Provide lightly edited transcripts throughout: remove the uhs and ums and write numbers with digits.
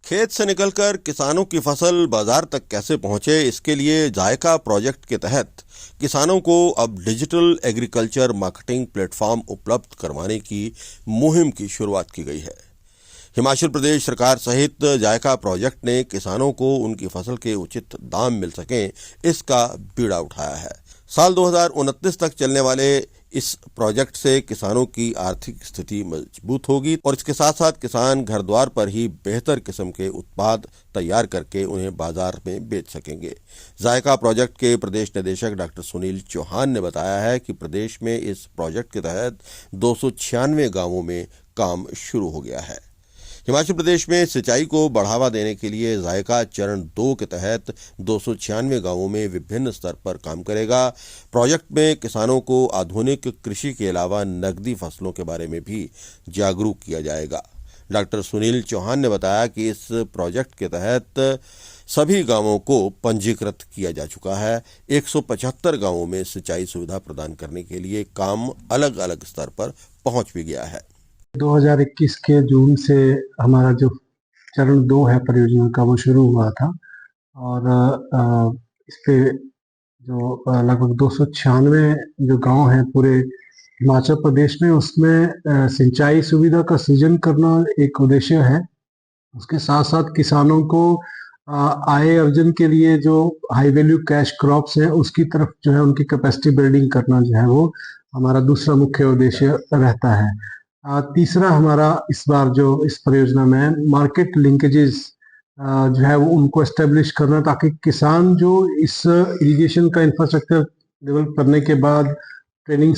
खेत से निकलकर किसानों की फसल बाजार तक कैसे पहुंचे, इसके लिए जायका प्रोजेक्ट के तहत किसानों को अब डिजिटल एग्रीकल्चर मार्केटिंग प्लेटफॉर्म उपलब्ध करवाने की मुहिम की शुरुआत की गई है। हिमाचल प्रदेश सरकार सहित जायका प्रोजेक्ट ने किसानों को उनकी फसल के उचित दाम मिल सकें, इसका बीड़ा उठाया है। साल 2029 तक चलने वाले इस प्रोजेक्ट से किसानों की आर्थिक स्थिति मजबूत होगी और इसके साथ साथ किसान घर द्वार पर ही बेहतर किस्म के उत्पाद तैयार करके उन्हें बाजार में बेच सकेंगे। जायका प्रोजेक्ट के प्रदेश निदेशक डॉक्टर सुनील चौहान ने बताया है कि प्रदेश में इस प्रोजेक्ट के तहत 296 गांवों में काम शुरू हो गया है। हिमाचल प्रदेश में सिंचाई को बढ़ावा देने के लिए जायका चरण 2 के तहत 296 गांवों में विभिन्न स्तर पर काम करेगा। प्रोजेक्ट में किसानों को आधुनिक कृषि के अलावा नकदी फसलों के बारे में भी जागरूक किया जाएगा। डॉक्टर सुनील चौहान ने बताया कि इस प्रोजेक्ट के तहत सभी गांवों को पंजीकृत किया जा चुका है। 175 गांवों में सिंचाई सुविधा प्रदान करने के लिए काम अलग अलग स्तर पर पहुंच भी गया है। 2021 के जून से हमारा जो चरण 2 है परियोजना का वो शुरू हुआ था और इस पे जो लगभग 296 जो गांव हैं पूरे हिमाचल प्रदेश में, उसमें सिंचाई सुविधा का सृजन करना एक उद्देश्य है। उसके साथ साथ किसानों को आय अर्जन के लिए जो हाई वैल्यू कैश क्रॉप्स हैं उसकी तरफ जो है उनकी कैपेसिटी बिल्डिंग करना जो है वो हमारा दूसरा मुख्य उद्देश्य रहता है। तीसरा हमारा इस बार जो इस परियोजना में मार्केट लिंकेजेस जो है वो उनको एस्टेब्लिश करना, ताकि किसान जो इस इरिगेशन का इंफ्रास्ट्रक्चर डेवलप करने के बाद, ट्रेनिंग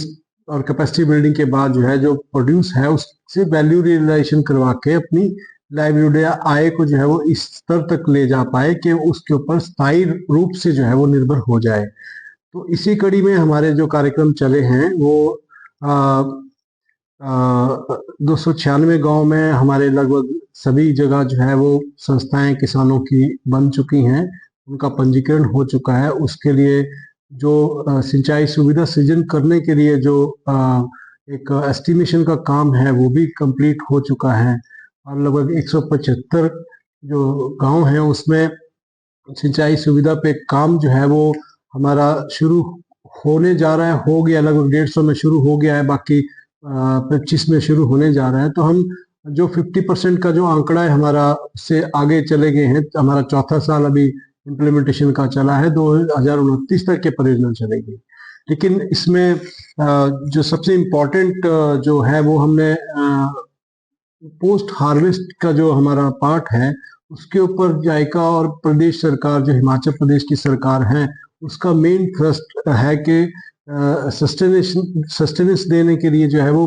और कैपेसिटी बिल्डिंग के बाद जो है जो प्रोड्यूस है उससे वैल्यू रियलाइजेशन करवा के अपनी लाइवलीहुड या आय को जो है वो इस स्तर तक ले जा पाए कि उसके ऊपर स्थायी रूप से जो है वो निर्भर हो जाए। तो इसी कड़ी में हमारे जो कार्यक्रम चले हैं वो 296 गांव में हमारे लगभग सभी जगह जो है वो संस्थाएं किसानों की बन चुकी हैं, उनका पंजीकरण हो चुका है। उसके लिए जो सिंचाई सुविधा सृजन करने के लिए जो एक एस्टिमेशन का काम है वो भी कंप्लीट हो चुका है और लगभग 175 जो गांव हैं उसमें सिंचाई सुविधा पे काम जो है वो हमारा शुरू होने जा रहा है, हो गया, लगभग 150 में शुरू हो गया है, बाकी 25 में शुरू होने जा रहा है। तो हम जो 50% का जो आंकड़ा है हमारा से आगे चले गए हैं। हमारा चौथा साल अभी इम्प्लीमेंटेशन का चला है, 2029 तक के परियोजना चलेगी। लेकिन इसमें जो सबसे इम्पोर्टेंट जो है वो हमने पोस्ट हार्वेस्ट का जो हमारा पार्ट है उसके ऊपर जायका और प्रदेश सरकार जो हिमाचल प्रदेश की सरकार है उसका मेन थ्रस्ट है कि सस्टेनेंस देने के लिए जो है वो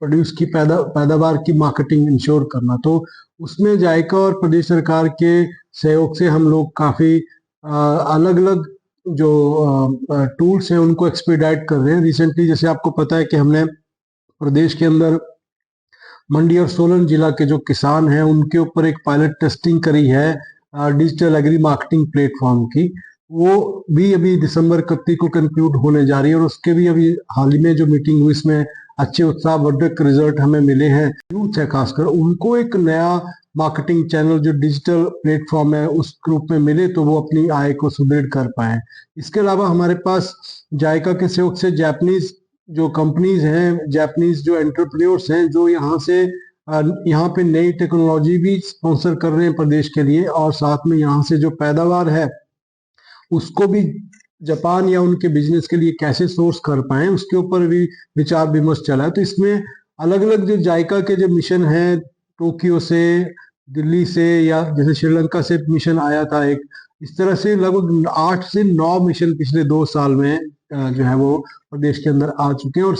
प्रोड्यूस की पैदावार की मार्केटिंग इंश्योर करना। तो उसमें जायका और प्रदेश सरकार के सहयोग से हम लोग काफ़ी अलग अलग जो टूल्स हैं उनको एक्सपीडाइट कर रहे हैं। रिसेंटली जैसे आपको पता है कि हमने प्रदेश के अंदर मंडी और सोलन जिला के जो किसान हैं उनके ऊपर एक पायलट टेस्टिंग करी है डिजिटल एग्री मार्केटिंग प्लेटफॉर्म की। वो भी अभी दिसंबर 31 को कंक्लूड होने जा रही है और उसके भी अभी हाल ही में जो मीटिंग हुई इसमें अच्छे उत्साहवर्धक रिजल्ट हमें मिले हैं। यूथ है खासकर, उनको एक नया मार्केटिंग चैनल जो डिजिटल प्लेटफॉर्म है उस ग्रुप में मिले तो वो अपनी आय को सुदृढ़ कर पाए। इसके अलावा हमारे पास जायका के सहयोग से जापानीज जो कंपनीज हैं, जापानीज जो एंटरप्रेन्योर्स हैं जो यहाँ पे नई टेक्नोलॉजी भी स्पॉन्सर कर रहे हैं प्रदेश के लिए, और साथ में यहाँ से जो पैदावार है उसको भी जापान या उनके बिजनेस के लिए कैसे सोर्स कर पाए उसके ऊपर भी विचार विमर्श चला है। तो इसमें अलग अलग जो जायका के जो मिशन है, टोक्यो से, दिल्ली से, या जैसे श्रीलंका से मिशन आया था एक, इस तरह से लगभग 8 से 9 मिशन पिछले 2 साल में जो है वो प्रदेश के अंदर आ चुके हैं। और